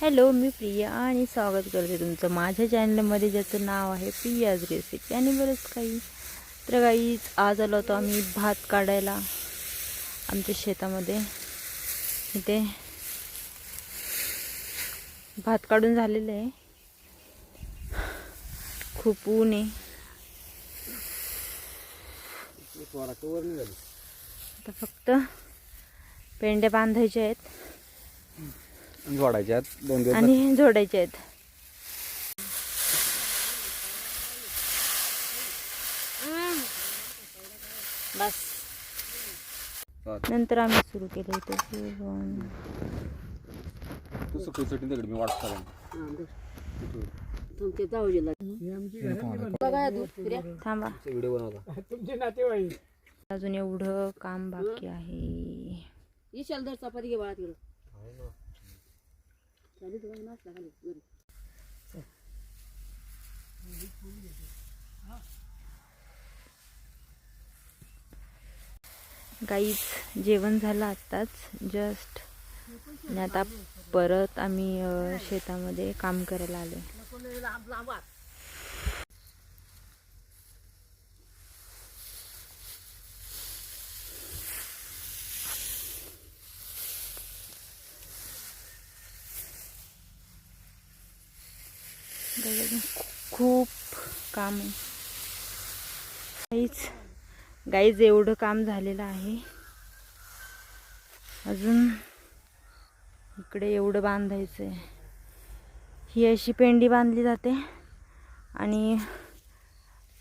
Hello, मी प्रिया आणि स्वागत करते तुमचं माझ्या चॅनलमध्ये, ज्याचं नाव आहे प्रियाज रेसिपी आणि बरंच काही. तर गाईज, आज आलो होतो आम्ही भात काढायला आमच्या शेतामध्ये. इथे भात काढून झालेलं आहे. खूप ऊन आहे. आता फक्त पेंड्या बांधायच्या आहेत आणि जोडायचे आहेत. बस नंतर आम्ही सुरू केलं होतं जेवण. थांबा, अजून एवढं काम बाकी आहे. चपाती घे बाळा. गाईच, जेवण झालं आत्ताच जस्ट. आणि आता परत आम्ही शेतामध्ये काम करायला आलो. खूप काम आहे गाईज. एवढं काम झालेलं आहे. अजून इकडे एवढं बांधायचं आहे. ही अशी पेंडी बांधली जाते आणि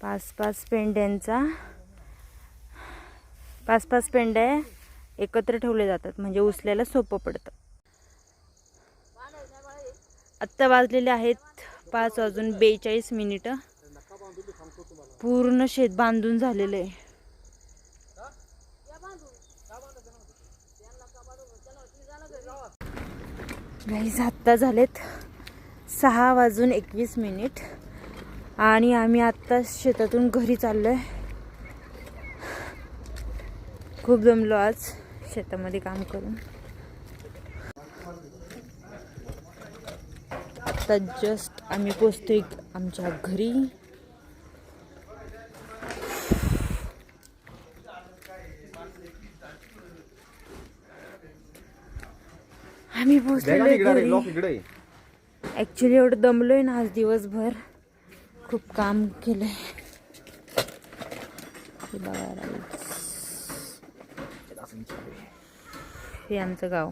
5-5 पेंड्यांचा 5-5 पेंड्या एकत्र ठेवले जातात, म्हणजे उचलायला सोपं पडतं. आत्ता वाजलेले आहेत 5:42. पूर्ण शेत बांधून झालेलं आहे. गाईज, आत्ता झालेत 6:21 आणि आम्ही आत्ता शेतातून घरी चाललोय. खूप दमलो आज शेतामध्ये काम करून. आता जस्ट आम्ही पोचतोय आमच्या घरी. आम्ही पोचलोय घरी. ऍक्च्युली एवढं दमलोय ना आज दिवसभर. खूप काम केलंय. हे आमचं गाव.